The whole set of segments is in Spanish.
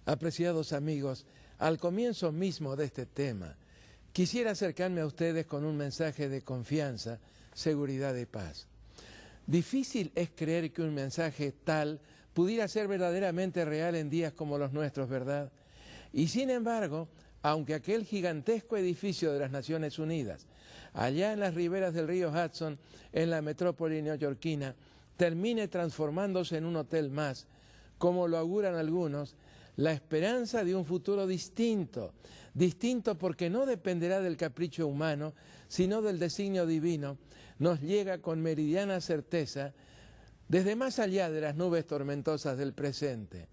Apreciados amigos, al comienzo mismo de este tema, quisiera acercarme a ustedes con un mensaje de confianza, seguridad y paz. Difícil es creer que un mensaje tal pudiera ser verdaderamente real en días como los nuestros, ¿verdad? Y sin embargo, aunque aquel gigantesco edificio de las Naciones Unidas, allá en las riberas del río Hudson, en la metrópoli neoyorquina, termine transformándose en un hotel más, como lo auguran algunos, la esperanza de un futuro distinto porque no dependerá del capricho humano, sino del designio divino, nos llega con meridiana certeza desde más allá de las nubes tormentosas del presente.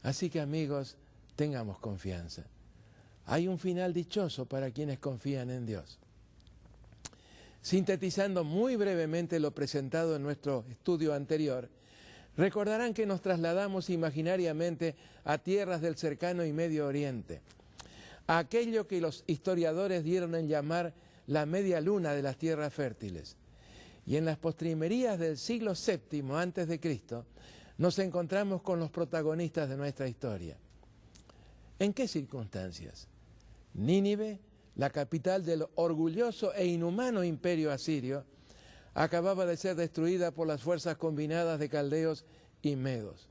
Así que amigos, tengamos confianza. Hay un final dichoso para quienes confían en Dios. Sintetizando muy brevemente lo presentado en nuestro estudio anterior, recordarán que nos trasladamos imaginariamente a tierras del cercano y Medio Oriente, a aquello que los historiadores dieron en llamar la media luna de las tierras fértiles. Y en las postrimerías del siglo VII a.C. nos encontramos con los protagonistas de nuestra historia. ¿En qué circunstancias? Nínive, la capital del orgulloso e inhumano imperio asirio, acababa de ser destruida por las fuerzas combinadas de caldeos y medos.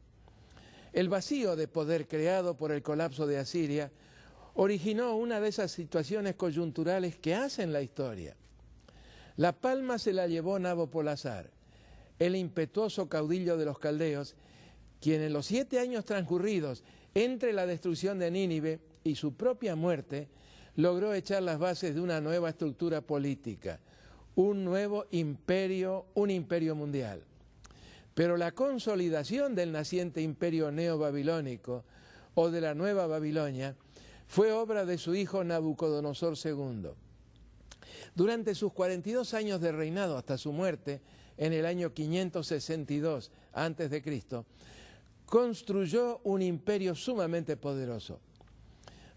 El vacío de poder creado por el colapso de Asiria originó una de esas situaciones coyunturales que hacen la historia. La palma se la llevó Nabopolassar, el impetuoso caudillo de los caldeos, quien en los 7 años transcurridos entre la destrucción de Nínive y su propia muerte, logró echar las bases de una nueva estructura política, un nuevo imperio, un imperio mundial. Pero la consolidación del naciente imperio neobabilónico o de la Nueva Babilonia fue obra de su hijo Nabucodonosor II. Durante sus 42 años de reinado hasta su muerte, en el año 562 a.C., construyó un imperio sumamente poderoso.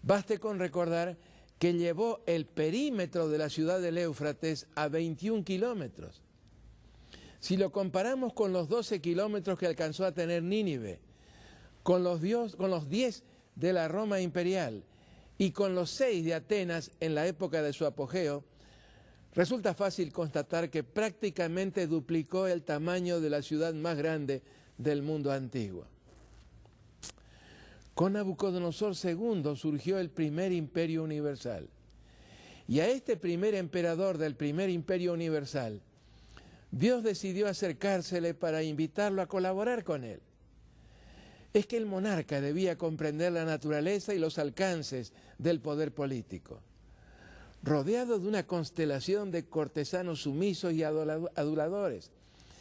Baste con recordar que llevó el perímetro de la ciudad del Éufrates a 21 kilómetros. Si lo comparamos con los 12 kilómetros que alcanzó a tener Nínive, con los 10 de la Roma imperial y con los 6 de Atenas en la época de su apogeo, resulta fácil constatar que prácticamente duplicó el tamaño de la ciudad más grande del mundo antiguo. Con Nabucodonosor II surgió el primer imperio universal. Y a este primer emperador del primer imperio universal, Dios decidió acercársele para invitarlo a colaborar con él. Es que el monarca debía comprender la naturaleza y los alcances del poder político. Rodeado de una constelación de cortesanos sumisos y aduladores,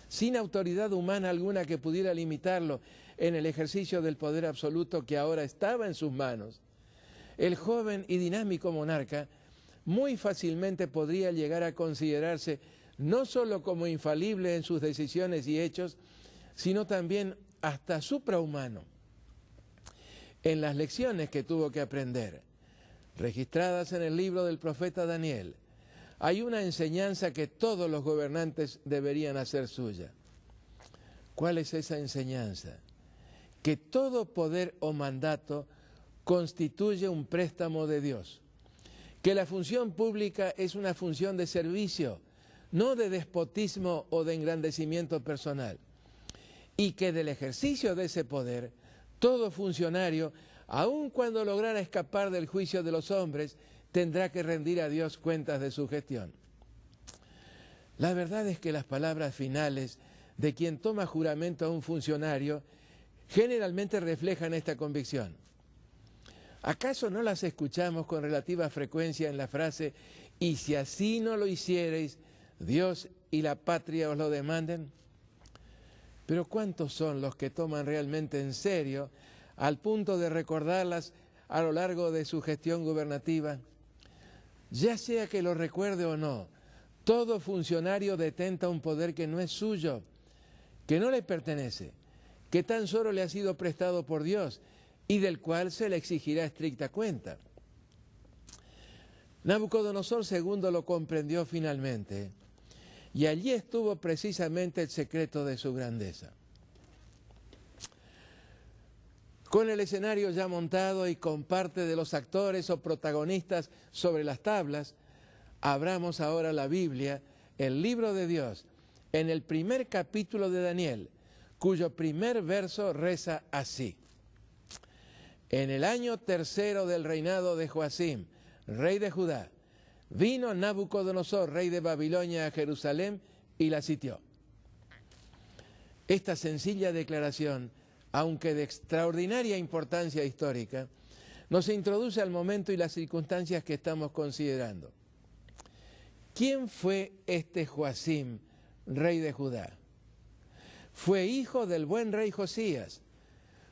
sin autoridad humana alguna que pudiera limitarlo en el ejercicio del poder absoluto que ahora estaba en sus manos, el joven y dinámico monarca muy fácilmente podría llegar a considerarse no solo como infalible en sus decisiones y hechos, sino también hasta suprahumano. En las lecciones que tuvo que aprender, registradas en el libro del profeta Daniel, hay una enseñanza que todos los gobernantes deberían hacer suya. ¿Cuál es esa enseñanza? Que todo poder o mandato constituye un préstamo de Dios, que la función pública es una función de servicio, no de despotismo o de engrandecimiento personal, y que del ejercicio de ese poder, todo funcionario, aun cuando lograra escapar del juicio de los hombres, tendrá que rendir a Dios cuentas de su gestión. La verdad es que las palabras finales de quien toma juramento a un funcionario generalmente reflejan esta convicción. ¿Acaso no las escuchamos con relativa frecuencia en la frase «y si así no lo hiciereis, Dios y la patria os lo demanden»? Pero ¿cuántos son los que toman realmente en serio al punto de recordarlas a lo largo de su gestión gubernativa? Ya sea que lo recuerde o no, todo funcionario detenta un poder que no es suyo, que no le pertenece, que tan solo le ha sido prestado por Dios y del cual se le exigirá estricta cuenta. Nabucodonosor II lo comprendió finalmente y allí estuvo precisamente el secreto de su grandeza. Con el escenario ya montado y con parte de los actores o protagonistas sobre las tablas, abramos ahora la Biblia, el libro de Dios, en el primer capítulo de Daniel, cuyo primer verso reza así. En el año tercero del reinado de Joacim, rey de Judá, vino Nabucodonosor, rey de Babilonia, a Jerusalén y la sitió. Esta sencilla declaración, aunque de extraordinaria importancia histórica, nos introduce al momento y las circunstancias que estamos considerando. ¿Quién fue este Joacim, rey de Judá? Fue hijo del buen rey Josías,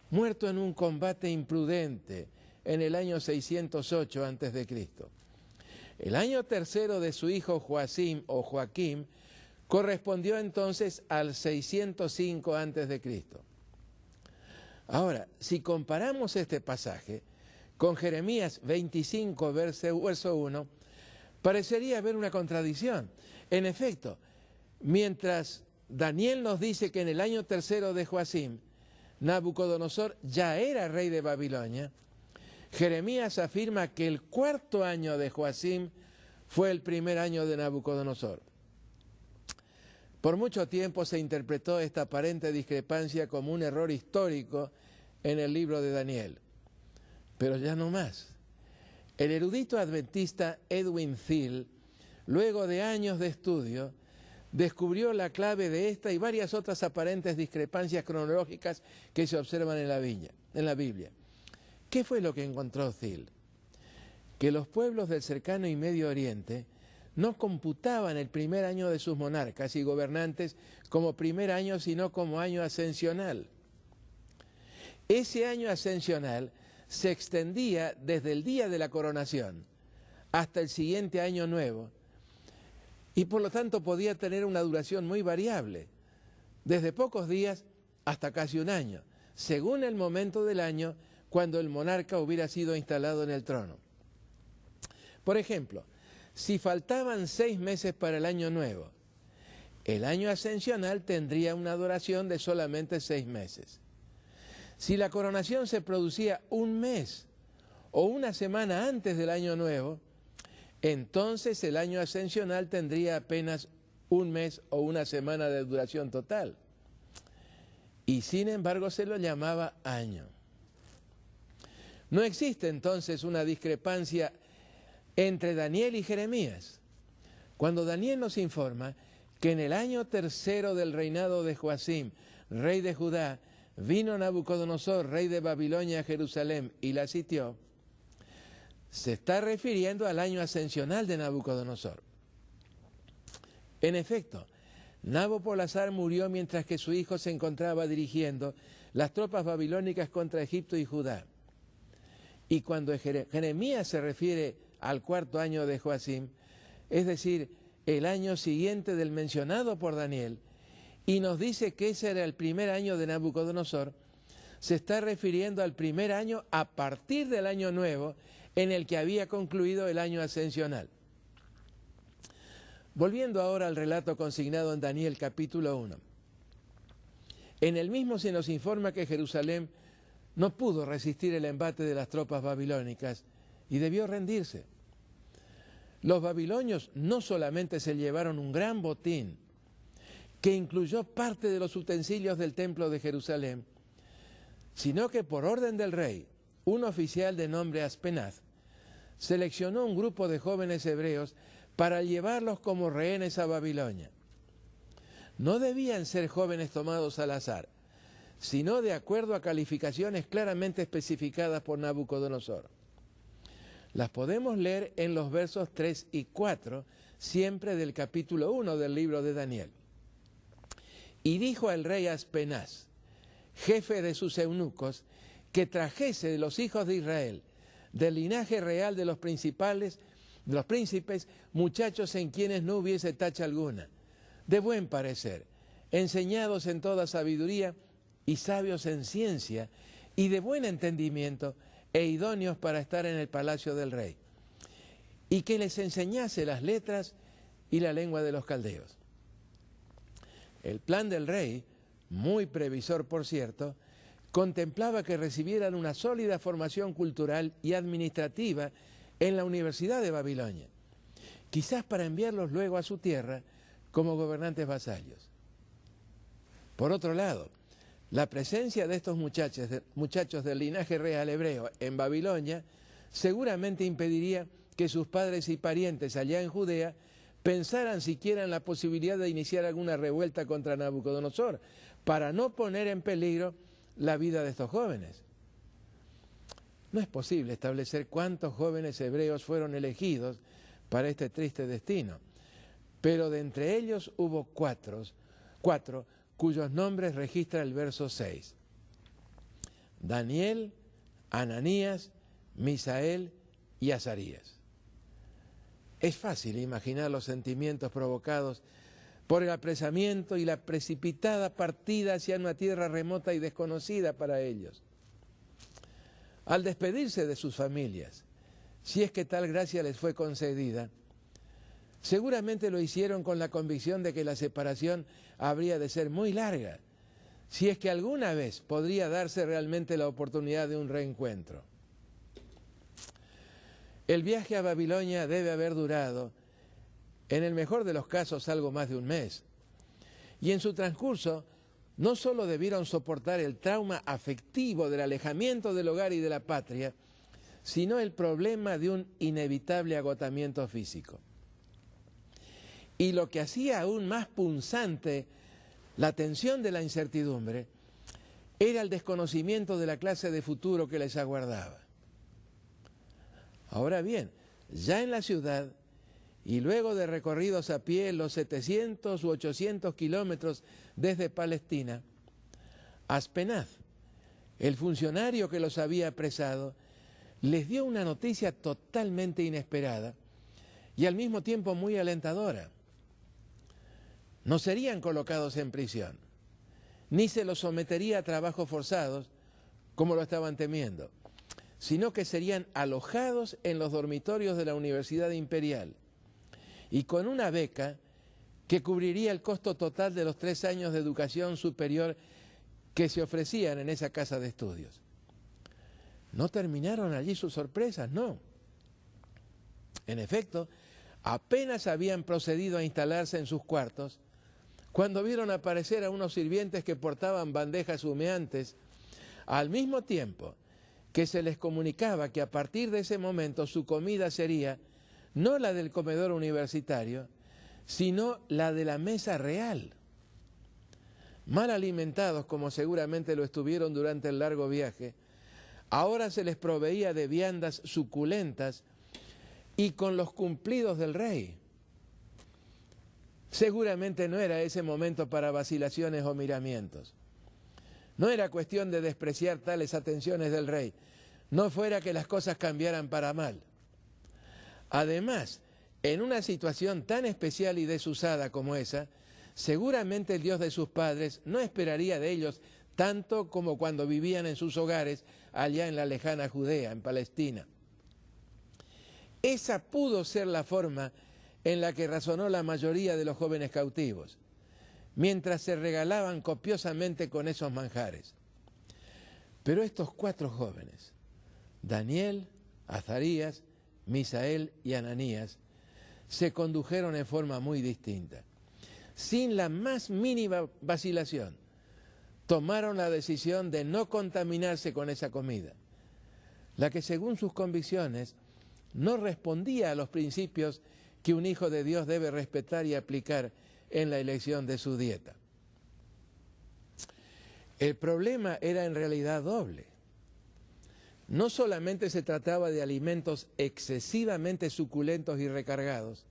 muerto en un combate imprudente en el año 608 a.C. El año tercero de su hijo Joacim o Joaquim correspondió entonces al 605 a.C. Ahora, si comparamos este pasaje con Jeremías 25, verso 1, parecería haber una contradicción. En efecto, mientras Daniel nos dice que en el año tercero de Joacim, Nabucodonosor ya era rey de Babilonia, Jeremías afirma que el cuarto año de Joacim fue el primer año de Nabucodonosor. Por mucho tiempo se interpretó esta aparente discrepancia como un error histórico en el libro de Daniel, pero ya no más. El erudito adventista Edwin Thiel, luego de años de estudio, descubrió la clave de esta y varias otras aparentes discrepancias cronológicas que se observan en la Biblia. ¿Qué fue lo que encontró Thiel? Que los pueblos del cercano y Medio Oriente no computaban el primer año de sus monarcas y gobernantes como primer año, sino como año ascensional. Ese año ascensional se extendía desde el día de la coronación hasta el siguiente año nuevo, y por lo tanto podía tener una duración muy variable, desde pocos días hasta casi un año, según el momento del año cuando el monarca hubiera sido instalado en el trono. Por ejemplo, si faltaban 6 meses para el año nuevo, el año ascensional tendría una duración de solamente 6 meses. Si la coronación se producía un mes o una semana antes del año nuevo, entonces el año ascensional tendría apenas un mes o una semana de duración total. Y sin embargo se lo llamaba año. No existe entonces una discrepancia entre Daniel y Jeremías. Cuando Daniel nos informa que en el año tercero del reinado de Joacim, rey de Judá, vino Nabucodonosor, rey de Babilonia, a Jerusalén y la sitió, se está refiriendo al año ascensional de Nabucodonosor. En efecto, Nabopolassar murió mientras que su hijo se encontraba dirigiendo las tropas babilónicas contra Egipto y Judá. Y cuando Jeremías se refiere al cuarto año de Joacim, es decir, el año siguiente del mencionado por Daniel, y nos dice que ese era el primer año de Nabucodonosor, se está refiriendo al primer año a partir del año nuevo en el que había concluido el año ascensional. Volviendo ahora al relato consignado en Daniel capítulo 1. En el mismo se nos informa que Jerusalén no pudo resistir el embate de las tropas babilónicas y debió rendirse. Los babilonios no solamente se llevaron un gran botín, que incluyó parte de los utensilios del templo de Jerusalén, sino que por orden del rey, un oficial de nombre Aspenaz seleccionó un grupo de jóvenes hebreos para llevarlos como rehenes a Babilonia. No debían ser jóvenes tomados al azar, sino de acuerdo a calificaciones claramente especificadas por Nabucodonosor. Las podemos leer en los versos 3 y 4, siempre del capítulo 1 del libro de Daniel. Y dijo al rey Aspenaz, jefe de sus eunucos, que trajese de los hijos de Israel, del linaje real de los príncipes, muchachos en quienes no hubiese tacha alguna, de buen parecer, enseñados en toda sabiduría y sabios en ciencia, y de buen entendimiento, e idóneos para estar en el palacio del rey, y que les enseñase las letras y la lengua de los caldeos. El plan del rey, muy previsor por cierto, contemplaba que recibieran una sólida formación cultural y administrativa en la Universidad de Babilonia, quizás para enviarlos luego a su tierra como gobernantes vasallos. Por otro lado, la presencia de estos muchachos del linaje real hebreo en Babilonia seguramente impediría que sus padres y parientes allá en Judea pensaran siquiera en la posibilidad de iniciar alguna revuelta contra Nabucodonosor, para no poner en peligro la vida de estos jóvenes. No es posible establecer cuántos jóvenes hebreos fueron elegidos para este triste destino, pero de entre ellos hubo cuatro cuyos nombres registra el verso 6. Daniel, Ananías, Misael y Azarías. Es fácil imaginar los sentimientos provocados por el apresamiento y la precipitada partida hacia una tierra remota y desconocida para ellos. Al despedirse de sus familias, si es que tal gracia les fue concedida, seguramente lo hicieron con la convicción de que la separación habría de ser muy larga, si es que alguna vez podría darse realmente la oportunidad de un reencuentro. El viaje a Babilonia debe haber durado, en el mejor de los casos, algo más de un mes. Y en su transcurso, no solo debieron soportar el trauma afectivo del alejamiento del hogar y de la patria, sino el problema de un inevitable agotamiento físico. Y lo que hacía aún más punzante la tensión de la incertidumbre era el desconocimiento de la clase de futuro que les aguardaba. Ahora bien, ya en la ciudad, y luego de recorridos a pie los 700 u 800 kilómetros desde Palestina, Aspenaz, el funcionario que los había apresado, les dio una noticia totalmente inesperada y al mismo tiempo muy alentadora. No serían colocados en prisión, ni se los sometería a trabajos forzados, como lo estaban temiendo, sino que serían alojados en los dormitorios de la Universidad Imperial y con una beca que cubriría el costo total de los 3 años de educación superior que se ofrecían en esa casa de estudios. No terminaron allí sus sorpresas, no. En efecto, apenas habían procedido a instalarse en sus cuartos cuando vieron aparecer a unos sirvientes que portaban bandejas humeantes, al mismo tiempo que se les comunicaba que a partir de ese momento su comida sería no la del comedor universitario, sino la de la mesa real. Mal alimentados, como seguramente lo estuvieron durante el largo viaje, ahora se les proveía de viandas suculentas y con los cumplidos del rey. Seguramente no era ese momento para vacilaciones o miramientos. No era cuestión de despreciar tales atenciones del rey, no fuera que las cosas cambiaran para mal. Además, en una situación tan especial y desusada como esa, seguramente el Dios de sus padres no esperaría de ellos tanto como cuando vivían en sus hogares allá en la lejana Judea, en Palestina. Esa pudo ser la forma en la que razonó la mayoría de los jóvenes cautivos, mientras se regalaban copiosamente con esos manjares. Pero estos 4 jóvenes, Daniel, Azarías, Misael y Ananías, se condujeron en forma muy distinta. Sin la más mínima vacilación, tomaron la decisión de no contaminarse con esa comida, la que según sus convicciones no respondía a los principios que un hijo de Dios debe respetar y aplicar en la elección de su dieta. El problema era en realidad doble. No solamente se trataba de alimentos excesivamente suculentos y recargados,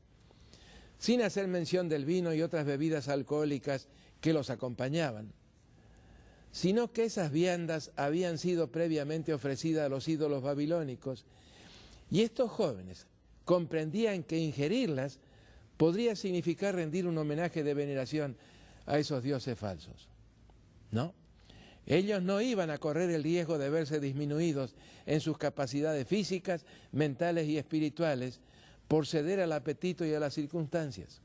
sin hacer mención del vino y otras bebidas alcohólicas que los acompañaban, sino que esas viandas habían sido previamente ofrecidas a los ídolos babilónicos, y estos jóvenes comprendían que ingerirlas podría significar rendir un homenaje de veneración a esos dioses falsos. ¿No? Ellos no iban a correr el riesgo de verse disminuidos en sus capacidades físicas, mentales y espirituales por ceder al apetito y a las circunstancias.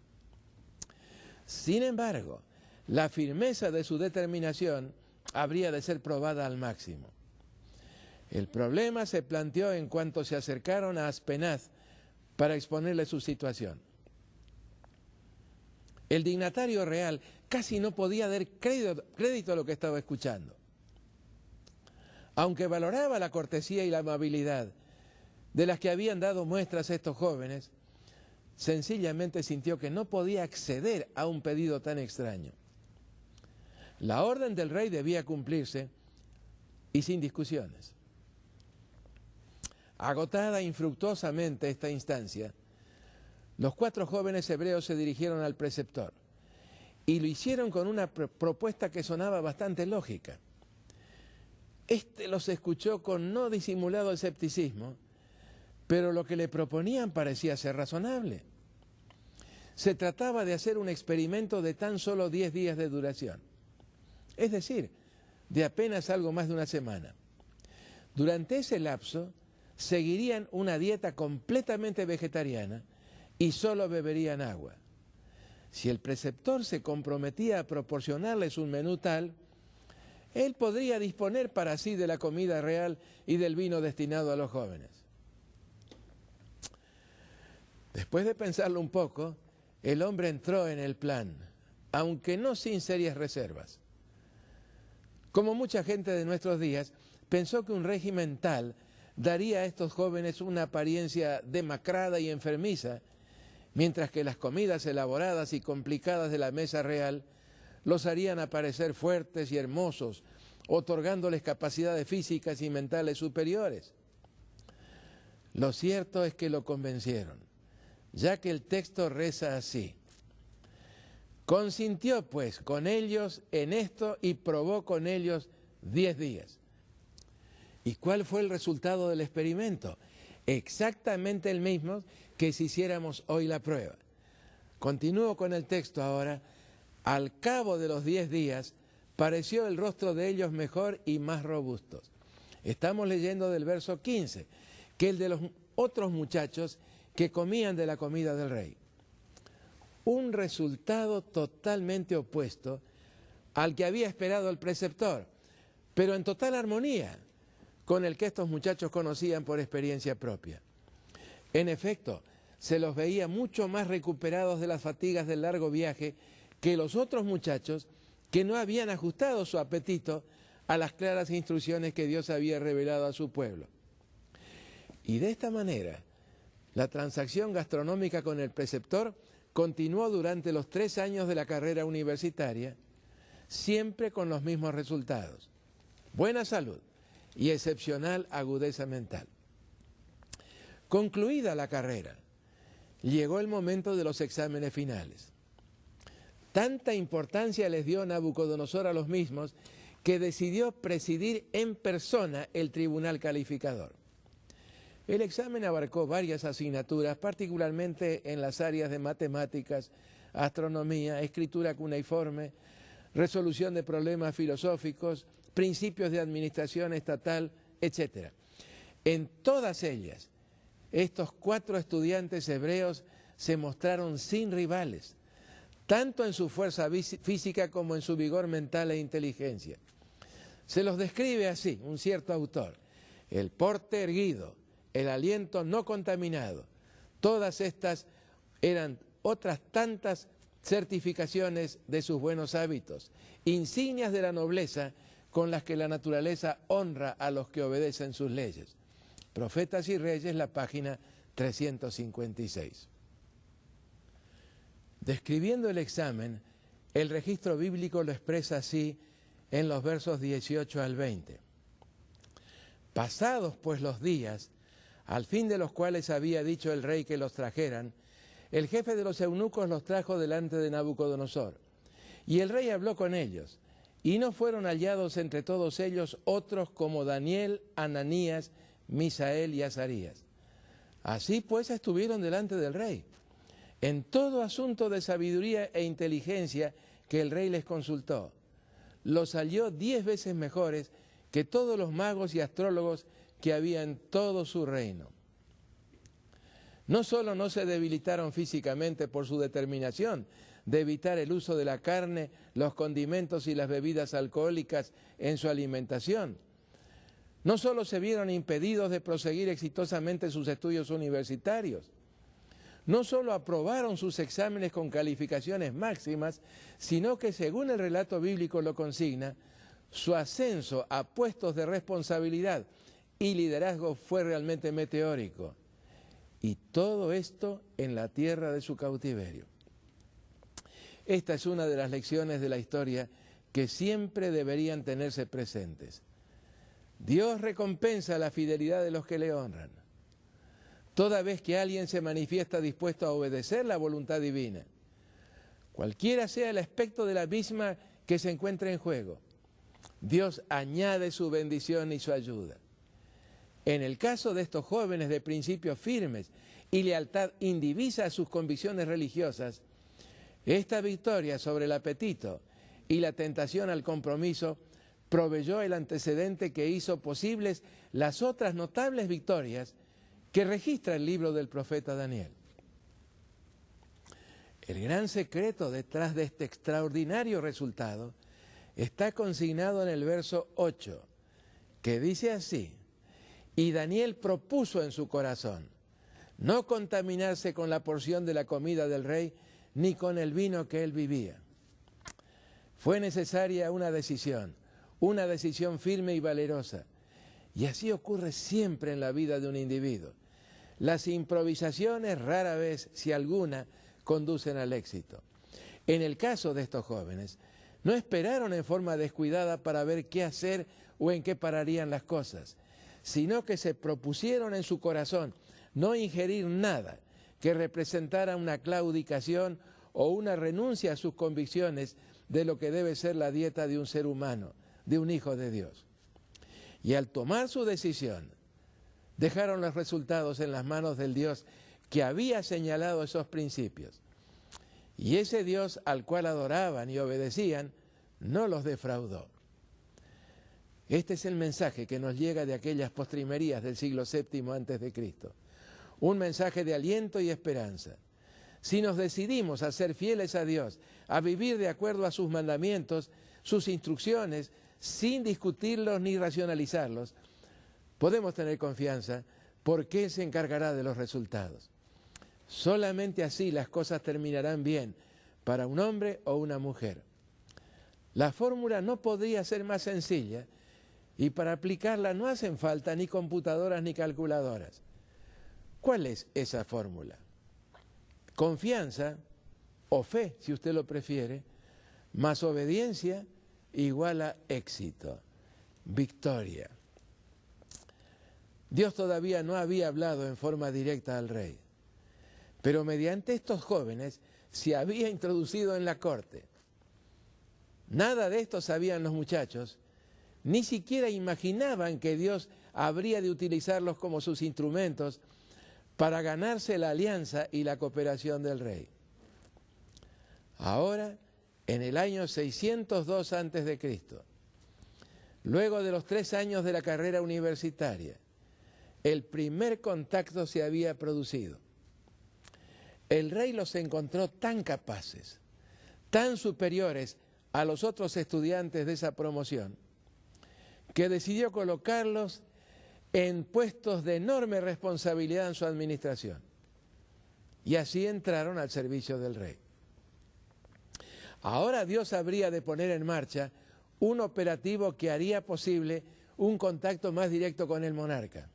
Sin embargo, la firmeza de su determinación habría de ser probada al máximo. El problema se planteó en cuanto se acercaron a Aspenaz para exponerle su situación. El dignatario real casi no podía dar crédito a lo que estaba escuchando. Aunque valoraba la cortesía y la amabilidad de las que habían dado muestras estos jóvenes, sencillamente sintió que no podía acceder a un pedido tan extraño. La orden del rey debía cumplirse y sin discusiones. Agotada infructuosamente esta instancia, los 4 jóvenes hebreos se dirigieron al preceptor y lo hicieron con una propuesta que sonaba bastante lógica. Este los escuchó con no disimulado escepticismo, pero lo que le proponían parecía ser razonable. Se trataba de hacer un experimento de tan solo 10 días de duración, es decir, de apenas algo más de una semana. Durante ese lapso seguirían una dieta completamente vegetariana y solo beberían agua. Si el preceptor se comprometía a proporcionarles un menú tal, él podría disponer para sí de la comida real y del vino destinado a los jóvenes. Después de pensarlo un poco, el hombre entró en el plan, aunque no sin serias reservas. Como mucha gente de nuestros días, pensó que un régimen tal daría a estos jóvenes una apariencia demacrada y enfermiza, mientras que las comidas elaboradas y complicadas de la mesa real los harían aparecer fuertes y hermosos, otorgándoles capacidades físicas y mentales superiores. Lo cierto es que lo convencieron, ya que el texto reza así: consintió pues con ellos en esto y probó con ellos 10 días. ¿Y cuál fue el resultado del experimento? Exactamente el mismo que si hiciéramos hoy la prueba. Continúo con el texto ahora. Al cabo de los 10 días, pareció el rostro de ellos mejor y más robustos. Estamos leyendo del verso 15, que el de los otros muchachos que comían de la comida del rey. Un resultado totalmente opuesto al que había esperado el preceptor, pero en total armonía con el que estos muchachos conocían por experiencia propia. En efecto, se los veía mucho más recuperados de las fatigas del largo viaje que los otros muchachos que no habían ajustado su apetito a las claras instrucciones que Dios había revelado a su pueblo. Y de esta manera, la transacción gastronómica con el preceptor continuó durante los 3 años de la carrera universitaria, siempre con los mismos resultados: buena salud y excepcional agudeza mental. Concluida la carrera, llegó el momento de los exámenes finales. Tanta importancia les dio Nabucodonosor a los mismos que decidió presidir en persona el tribunal calificador. El examen abarcó varias asignaturas, particularmente en las áreas de matemáticas, astronomía, escritura cuneiforme, resolución de problemas filosóficos, principios de administración estatal, etc. En todas ellas, estos 4 estudiantes hebreos se mostraron sin rivales, tanto en su fuerza física como en su vigor mental e inteligencia. Se los describe así un cierto autor: el porte erguido, el aliento no contaminado. Todas estas eran otras tantas certificaciones de sus buenos hábitos, insignias de la nobleza con las que la naturaleza honra a los que obedecen sus leyes. Profetas y Reyes, la página 356. Describiendo el examen, el registro bíblico lo expresa así en los versos 18 al 20. Pasados pues los días, al fin de los cuales había dicho el rey que los trajeran, el jefe de los eunucos los trajo delante de Nabucodonosor. Y el rey habló con ellos, y no fueron hallados entre todos ellos otros como Daniel, Ananías, Misael y Azarías. Así pues estuvieron delante del rey, en todo asunto de sabiduría e inteligencia que el rey les consultó. Los halló 10 veces mejores que todos los magos y astrólogos que había en todo su reino. No solo no se debilitaron físicamente por su determinación, de evitar el uso de la carne, los condimentos y las bebidas alcohólicas en su alimentación. No solo se vieron impedidos de proseguir exitosamente sus estudios universitarios, no solo aprobaron sus exámenes con calificaciones máximas, sino que, según el relato bíblico lo consigna, su ascenso a puestos de responsabilidad y liderazgo fue realmente meteórico. Y todo esto en la tierra de su cautiverio. Esta es una de las lecciones de la historia que siempre deberían tenerse presentes. Dios recompensa la fidelidad de los que le honran. Toda vez que alguien se manifiesta dispuesto a obedecer la voluntad divina, cualquiera sea el aspecto de la misma que se encuentre en juego, Dios añade su bendición y su ayuda. En el caso de estos jóvenes de principios firmes y lealtad indivisa a sus convicciones religiosas, esta victoria sobre el apetito y la tentación al compromiso proveyó el antecedente que hizo posibles las otras notables victorias que registra el libro del profeta Daniel. El gran secreto detrás de este extraordinario resultado está consignado en el verso 8, que dice así: y Daniel propuso en su corazón no contaminarse con la porción de la comida del rey, ni con el vino que él bebía. Fue necesaria una decisión firme y valerosa. Y así ocurre siempre en la vida de un individuo. Las improvisaciones rara vez, si alguna, conducen al éxito. En el caso de estos jóvenes, no esperaron en forma descuidada para ver qué hacer o en qué pararían las cosas, sino que se propusieron en su corazón no ingerir nada que representara una claudicación o una renuncia a sus convicciones de lo que debe ser la dieta de un ser humano, de un hijo de Dios. Y al tomar su decisión, dejaron los resultados en las manos del Dios que había señalado esos principios. Y ese Dios al cual adoraban y obedecían, no los defraudó. Este es el mensaje que nos llega de aquellas postrimerías del siglo VII a.C. Un mensaje de aliento y esperanza. Si nos decidimos a ser fieles a Dios, a vivir de acuerdo a sus mandamientos, sus instrucciones, sin discutirlos ni racionalizarlos, podemos tener confianza porque Él se encargará de los resultados. Solamente así las cosas terminarán bien para un hombre o una mujer. La fórmula no podría ser más sencilla y para aplicarla no hacen falta ni computadoras ni calculadoras. ¿Cuál es esa fórmula? Confianza, o fe, si usted lo prefiere, más obediencia igual a éxito, victoria. Dios todavía no había hablado en forma directa al rey, pero mediante estos jóvenes se había introducido en la corte. Nada de esto sabían los muchachos, ni siquiera imaginaban que Dios habría de utilizarlos como sus instrumentos para ganarse la alianza y la cooperación del rey. Ahora, en el año 602 a.C., luego de los 3 años de la carrera universitaria, el primer contacto se había producido. El rey los encontró tan capaces, tan superiores a los otros estudiantes de esa promoción, que decidió colocarlos en puestos de enorme responsabilidad en su administración. Y así entraron al servicio del rey. Ahora Dios habría de poner en marcha un operativo que haría posible un contacto más directo con el monarca.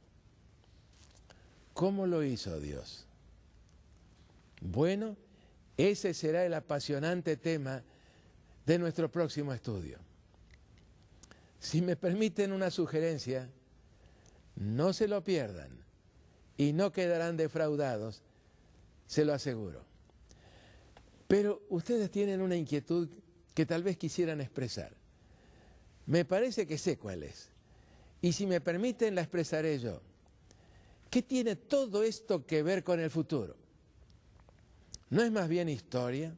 ¿Cómo lo hizo Dios? Bueno, ese será el apasionante tema de nuestro próximo estudio. Si me permiten una sugerencia, no se lo pierdan y no quedarán defraudados, se lo aseguro. Pero ustedes tienen una inquietud que tal vez quisieran expresar. Me parece que sé cuál es. Y si me permiten, la expresaré yo. ¿Qué tiene todo esto que ver con el futuro? ¿No es más bien historia?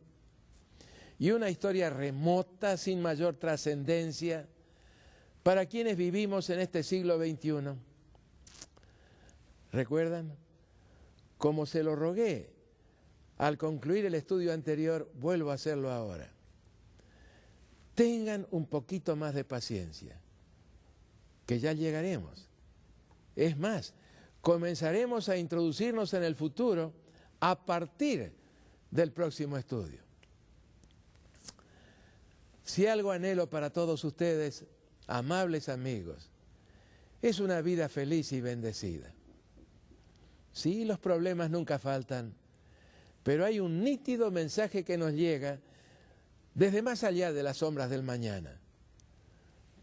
Y una historia remota, sin mayor trascendencia, para quienes vivimos en este siglo XXI. ¿Recuerdan? Como se lo rogué al concluir el estudio anterior, vuelvo a hacerlo ahora. Tengan un poquito más de paciencia, que ya llegaremos. Es más, comenzaremos a introducirnos en el futuro a partir del próximo estudio. Si algo anhelo para todos ustedes, amables amigos, es una vida feliz y bendecida. Sí, los problemas nunca faltan, pero hay un nítido mensaje que nos llega desde más allá de las sombras del mañana.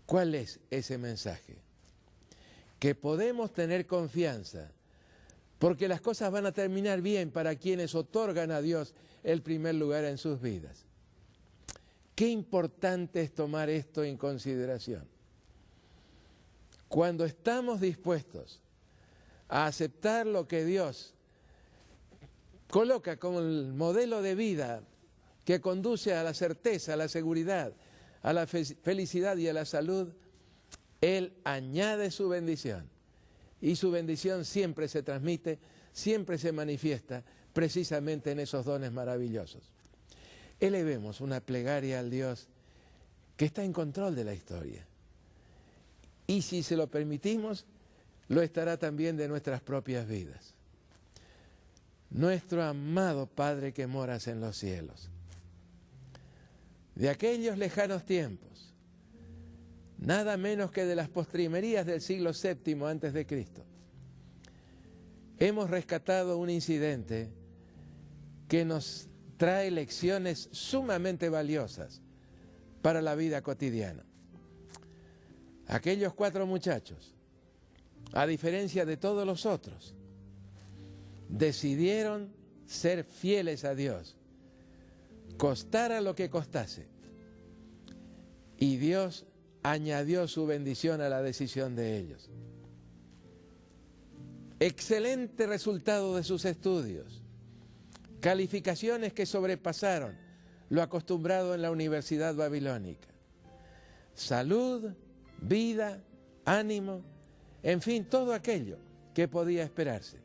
¿Cuál es ese mensaje? Que podemos tener confianza, porque las cosas van a terminar bien para quienes otorgan a Dios el primer lugar en sus vidas. Qué importante es tomar esto en consideración. Cuando estamos dispuestos a aceptar lo que Dios coloca como el modelo de vida que conduce a la certeza, a la seguridad, a la felicidad y a la salud, Él añade su bendición. Y su bendición siempre se transmite, siempre se manifiesta precisamente en esos dones maravillosos. Elevemos una plegaria al Dios que está en control de la historia. Y si se lo permitimos, lo estará también de nuestras propias vidas. Nuestro amado Padre que moras en los cielos, de aquellos lejanos tiempos, nada menos que de las postrimerías del siglo VII antes de Cristo, hemos rescatado un incidente que nos trae lecciones sumamente valiosas para la vida cotidiana. Aquellos 4 muchachos, a diferencia de todos los otros, decidieron ser fieles a Dios, costara lo que costase, y Dios añadió su bendición a la decisión de ellos. Excelente resultado de sus estudios, calificaciones que sobrepasaron lo acostumbrado en la Universidad Babilónica. Salud, vida, ánimo, en fin, todo aquello que podía esperarse.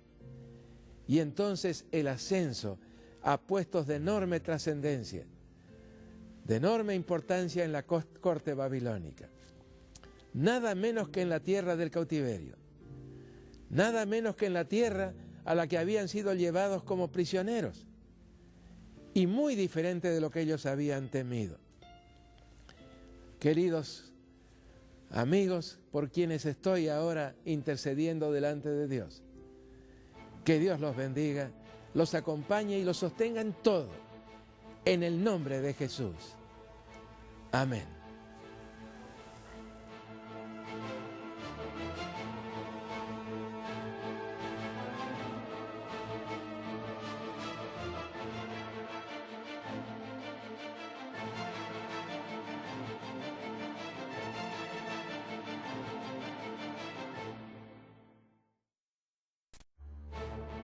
Y entonces el ascenso a puestos de enorme trascendencia, de enorme importancia en la corte babilónica. Nada menos que en la tierra del cautiverio, nada menos que en la tierra a la que habían sido llevados como prisioneros, y muy diferente de lo que ellos habían temido. Queridos amigos, por quienes estoy ahora intercediendo delante de Dios, que Dios los bendiga, los acompañe y los sostenga en todo, en el nombre de Jesús. Amén.